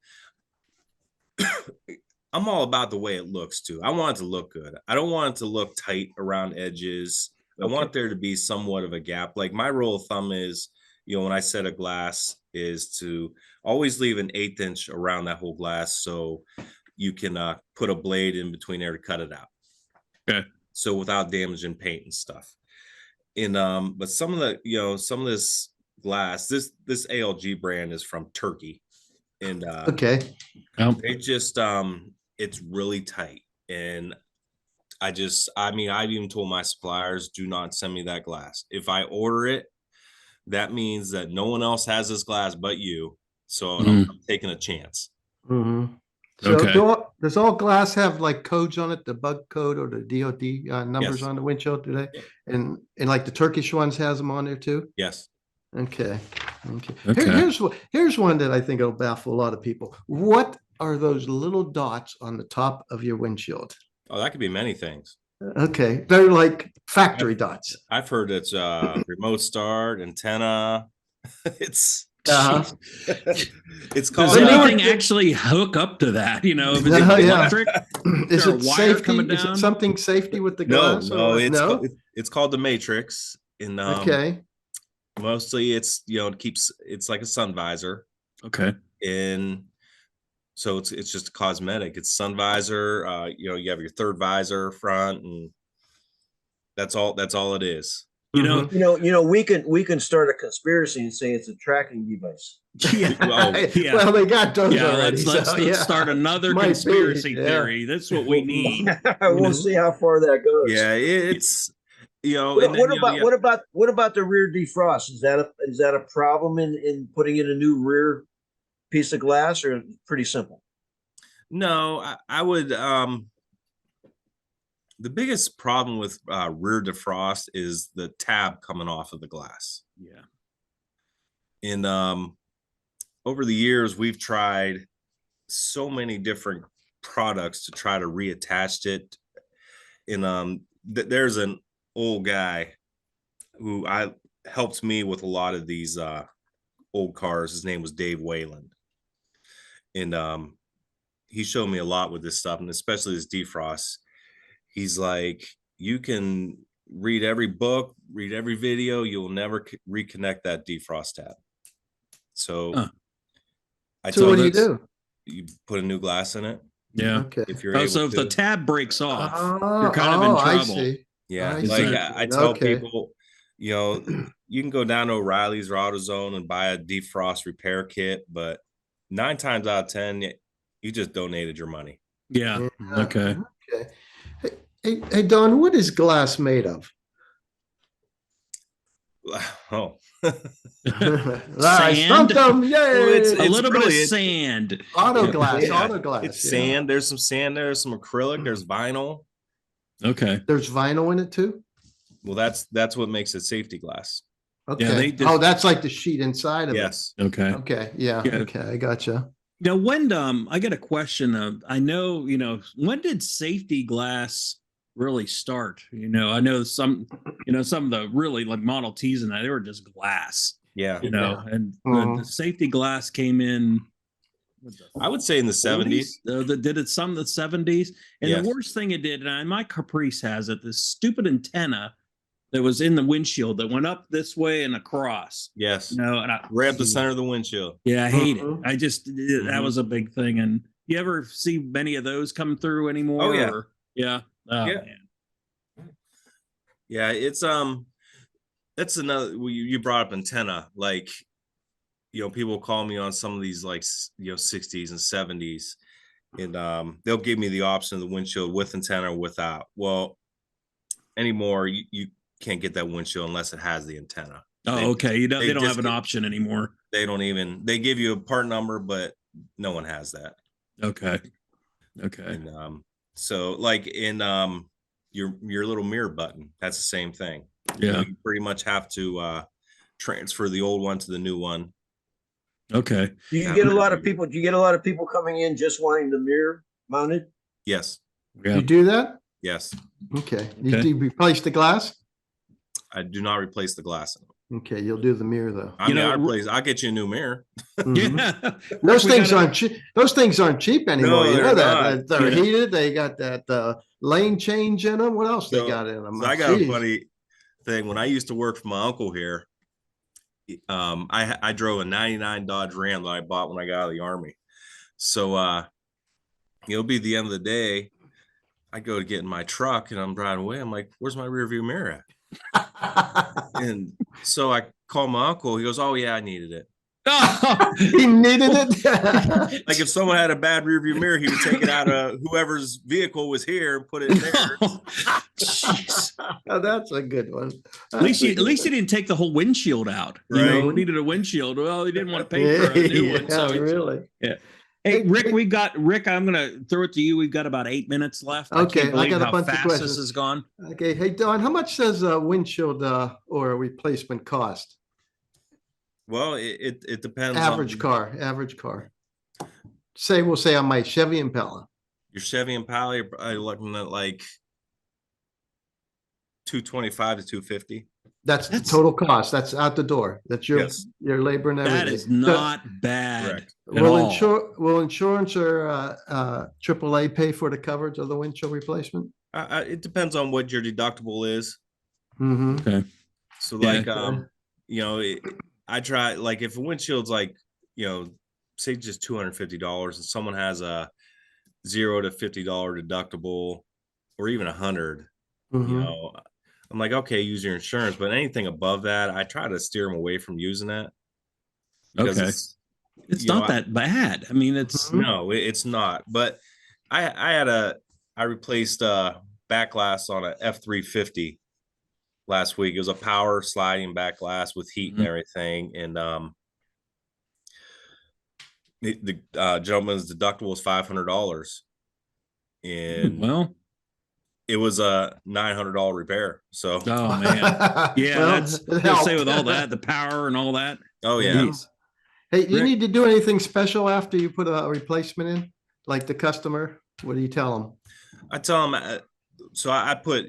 I'm all about the way it looks too. I want it to look good. I don't want it to look tight around edges. Okay. I want there to be somewhat of a gap. Like my rule of thumb is, when I set a glass, is to always leave an 1/8 inch around that whole glass so you can put a blade in between there to cut it out. Okay. So without damaging paint and stuff. And but some of some of this glass, this ALG brand is from Turkey. And Okay. it just it's really tight. And I even told my suppliers, do not send me that glass. If I order it, that means that no one else has this glass but you. So I'm taking a chance. Mm-hmm. So does all glass have like codes on it, the bug code or the DOT numbers on the windshield today? Yeah. And like the Turkish ones has them on there too? Yes. Okay. Here's one that I think will baffle a lot of people. What are those little dots on the top of your windshield? Oh, that could be many things. Okay. They're like factory dots. I've heard it's remote start, antenna. It's it's called. Does anything actually hook up to that? If it's electric, is it safety? Coming down? Is it something safety with the glass? No, it's called the Matrix. In okay. Mostly it's it's like a sun visor. Okay. And so it's just cosmetic. It's sun visor. You have your third visor front, and that's all it is. We can start a conspiracy and say it's a tracking device. Yeah. Well, they got those already. Let's start another conspiracy theory. That's what we need. We'll see how far that goes. Yeah, it's what about the rear defrost? Is that a problem in putting in a new rear piece of glass, or pretty simple? No, I would. The biggest problem with rear defrost is the tab coming off of the glass. Yeah. And over the years, we've tried so many different products to try to reattach it. And there's an old guy who helped me with a lot of these old cars. His name was Dave Wayland. And he showed me a lot with this stuff, and especially this defrost. He's like, you can read every book, read every video, you'll never reconnect that defrost tab. So what do you do? You put a new glass in it. Yeah. Okay. If you're able if the tab breaks off, you're kind of in trouble. I see. Yeah. I tell people, you can go down to O'Reilly's or AutoZone and buy a defrost repair kit, but 9 times out of 10, you just donated your money. Yeah. Okay. Hey, Don, what is glass made of? Oh. Sand. Yay! It's a little bit of sand. Auto glass. It's sand. There's some sand there. There's some acrylic. There's vinyl. Okay. There's vinyl in it too? Well, that's what makes it safety glass. Okay. That's like the sheet inside of it. Yes. Okay. Okay. Yeah. Okay. I gotcha. Now, when I get a question of, I know, when did safety glass really start? I know some of the really like Model Ts and that, they were just glass. Yeah. And the safety glass came in. I would say in the 70s. Did it some in the 70s? And yes. The worst thing it did, and my Caprice has it, this stupid antenna that was in the windshield that went up this way and across. Yes. And Right up the center of the windshield. Yeah, I hate it. I Mm-hmm. just that was a big thing. And you ever see many of those come through anymore? Oh yeah. Yeah. Oh, yeah. Man. Yeah, it's that's another, you brought up antenna. Like, people call me on some of these, like, 60s and 70s, and they'll give me the option of the windshield with antenna or without. Well, anymore you can't get that windshield unless it has the antenna. Okay. They don't have an option anymore. They give you a part number, but no one has that. Okay. And so, like, in your little mirror button, that's the same thing. Yeah. You pretty much have to transfer the old one to the new one. Okay. Do you get a lot of people coming in just wanting the mirror mounted? Yes. Yeah. You do that? Yes. Okay. You replace the glass? I do not replace the glass. Okay, you'll do the mirror though. I'll get you a new mirror. Yeah. Those things aren't cheap. Those things aren't cheap anymore. No, you know that. They're heated. They got that lane change in them. What else they got in them? So I got a funny thing. When I used to work for my uncle here, I drove a 99 Dodge Ram that I bought when I got out of the Army. So it'll be the end of the day. I go to get in my truck and I'm driving away. I'm like, where's my rear view mirror at? And so I call my uncle. He goes, oh yeah, I needed it. He needed it. Like, if someone had a bad rear view mirror, he would take it out of whoever's vehicle was here and put it in there. Jeez. Oh, that's a good one. At least you didn't take the whole windshield out. Right. We needed a windshield. Well, he didn't want to pay for a new one. So really. Yeah. Hey, Rick, I'm going to throw it to you. We've got about 8 minutes left. Okay, I got a bunch of fast questions. This has gone. Okay, hey Don, how much does a windshield or a replacement cost? Well, it depends. Average car. We'll say on my Chevy Impala. Your Chevy Impala, you're probably looking at like $225 to $250. That's the total cost. That's out the door. That's your labor and everything. That is not bad. Will insurance or AAA pay for the coverage of the windshield replacement? It depends on what your deductible is. Mm-hmm. Okay. So, like, I try, like, if a windshield's like, say just $250 and someone has a $0 to $50 deductible or even $100, I'm like, okay, use your insurance, but anything above that, I try to steer them away from using that. Okay. It's not that bad. I mean, it's no, it's not. But I replaced back glass on a F-350 last week. It was a power sliding back glass with heat and everything. And the gentleman's deductible was $500. And it was a $900 repair. So, oh man, yeah, that's I'll say with all that, the power and all that. Oh yeah. Jeez. Hey, you need to do anything special after you put a replacement in, like the customer? What do you tell them? I tell them. So I put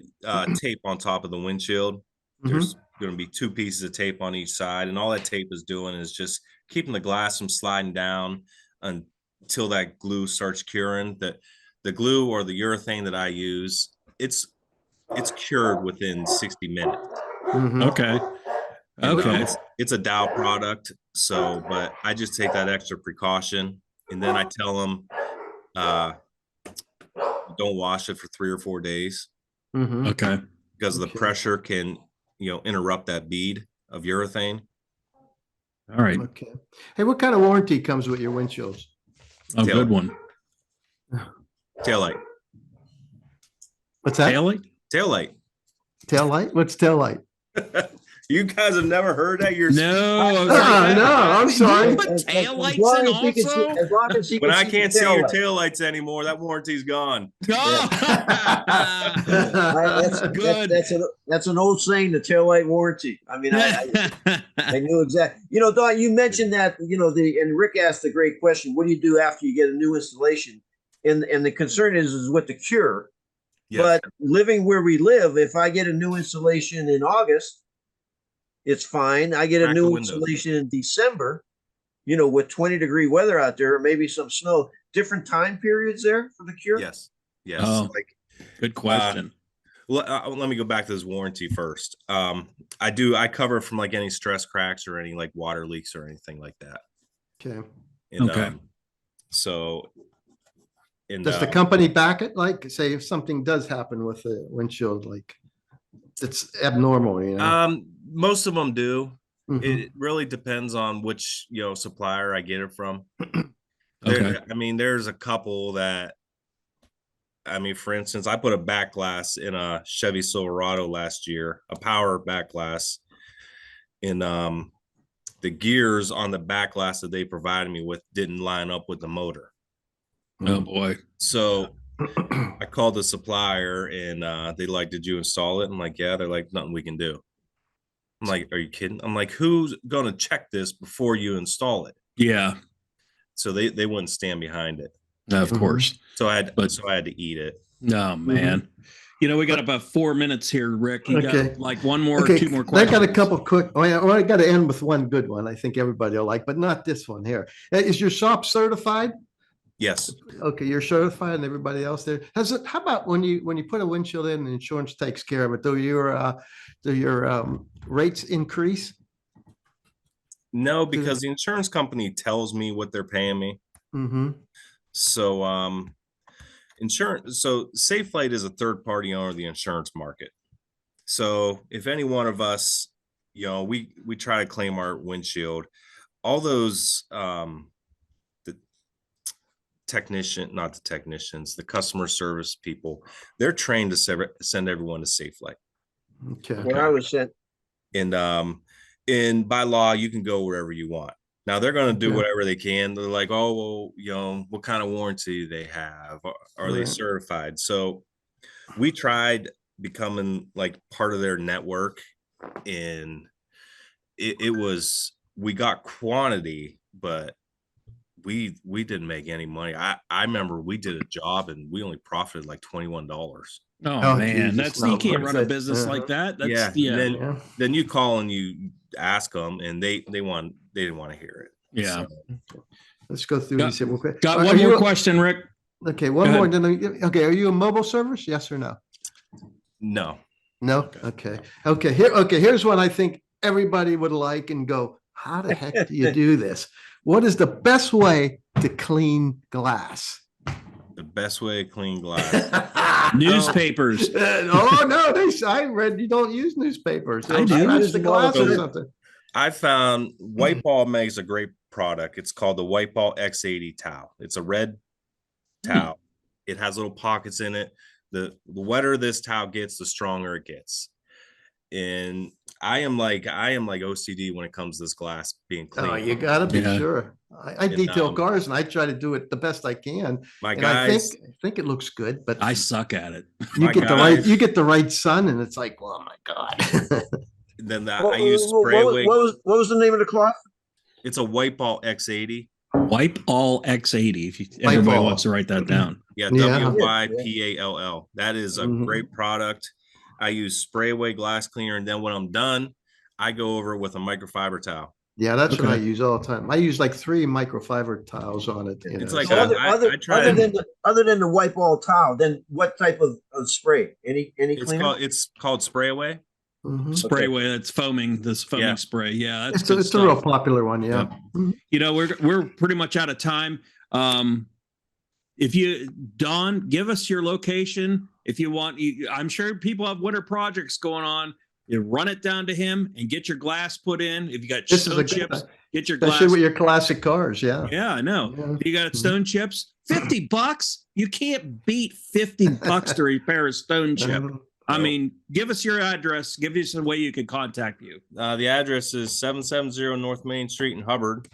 tape on top of the windshield. There's going to be 2 pieces of tape on each side, and all that tape is doing is just keeping the glass from sliding down until that glue starts curing. The glue or the urethane that I use, it's cured within 60 minutes. Okay. It's a Dow product, so but I just take that extra precaution, and then I tell them don't wash it for 3 or 4 days. Okay. Because the pressure can interrupt that bead of urethane. All right. Okay. Hey, what kind of warranty comes with your windshields? Oh, good one. Taillight. What's that? Taillight? Taillight. Taillight? What's taillight? You guys have never heard that yourself? No, I'm sorry. You put taillights in also? As long as when I can't see your taillights anymore, that warranty's gone. That's good. That's an old saying, the taillight warranty. I mean, I knew exactly. Don, you mentioned that, and Rick asked a great question. What do you do after you get a new installation? And the concern is with the cure. Yes. But living where we live, if I get a new installation in August, it's fine. I get a new installation in December, with 20-degree weather out there, maybe some snow. Different time periods there for the cure? Yes. Oh, good question. Let me go back to this warranty first. I cover from like any stress cracks or any like water leaks or anything like that. Okay. And, Okay. So, and Does the company back it? Like, say, if something does happen with the windshield, like it's abnormal, you know? most of them do. Mhm. It really depends on which supplier I get it from. Okay. I mean, there's a couple that. I mean, for instance, I put a back glass in a Chevy Silverado last year, a power back glass, and the gears on the back glass that they provided me with didn't line up with the motor. Oh boy. So I called the supplier and they like, did you install it? I'm like, yeah. They're like, nothing we can do. I'm like, are you kidding? I'm like, who's going to check this before you install it? Yeah. So they wouldn't stand behind it. Of course. So I had to eat it. Oh man. We got about 4 minutes here, Rick. You got like one more, two more questions. I got a couple quick. I got to end with one good one. I think everybody will like, but not this one here. Is your shop certified? Yes. Okay, you're certified, and everybody else there. How about when you put a windshield in, and insurance takes care of it? Do your rates increase? No, because the insurance company tells me what they're paying me. Mm-hmm. So insurance. So Safe Flight is a third party owner of the insurance market. So if any one of us, we try to claim our windshield, all those the customer service people, they're trained to send everyone to Safe Flight. Okay. When I was sent, and by law, you can go wherever you want. Now they're going to do whatever they can. They're like, oh, well, what kind of warranty do they have? Are they certified? So we tried becoming like part of their network, and we got quantity, but we didn't make any money. I remember we did a job and we only profited like $21. Oh man, you can't run a business like that. That's Then you call and you ask them, and they didn't want to hear it. Yeah. So, let's go through these. Got one more question, Rick. Okay, one more. Okay, are you a mobile service? Yes or no? No. No. Okay. Here's one I think everybody would like and go, how the heck do you do this? What is the best way to clean glass? The best way to clean glass. Newspapers. Oh no, I read you don't use newspapers. I do. Scratch the glass or something. I found White Ball makes a great product. It's called the White Ball X80 towel. It's a red towel. It has little pockets in it. The wetter this towel gets, the stronger it gets. And I am like OCD when it comes to this glass being clean. Oh, you gotta be sure. I detail cars and I try to do it the best I can. My guys, I think it looks good, but I suck at it. You get the right sun, and it's like, oh my god. Then I use spray away. What was the name of the cloth? It's a White Ball X80. Wipe All X80. If everybody wants to write that down. Yeah, WYPALL. That is a great product. I use spray away glass cleaner, and then when I'm done, I go over it with a microfiber towel. Yeah, that's what I use all the time. I use like 3 microfiber towels on it. It's like other than the White Ball towel, then what type of spray? Any cleaner? It's called spray away. Spray away. That's foaming. This foaming spray. Yeah, that's it's a real popular one. Yeah. We're pretty much out of time. Don, give us your location if you want. I'm sure people have winter projects going on. You run it down to him and get your glass put in. If you got stone chips, get your glass. Especially with your classic cars. Yeah. Yeah, I know. Yeah. If you got stone chips, $50. You can't beat $50 to repair a stone chip. I mean, give us your address. Give us a way you can contact you. The address is 770 North Main Street in Hubbard,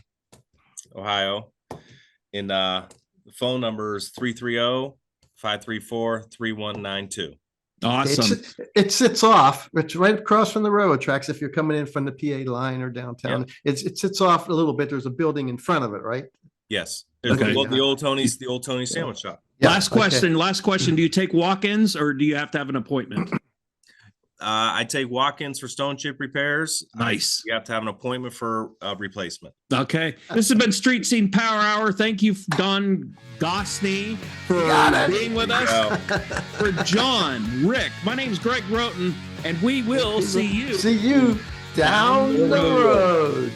Ohio. And the phone number is 330-534-3192. Awesome. It sits off. It's right across from the railroad tracks. If you're coming in from the PA line or downtown, it sits off a little bit. There's a building in front of it, right? Yes. There's the old Tony's sandwich shop. Yeah. Last question. Do you take walk-ins or do you have to have an appointment? I take walk-ins for stone chip repairs. Nice. You have to have an appointment for a replacement. Okay. This has been Street Scene Power Hour. Thank you, Don Gusney, for being with us. For John, Rick, my name's Greg Roten, and we will see you down the road.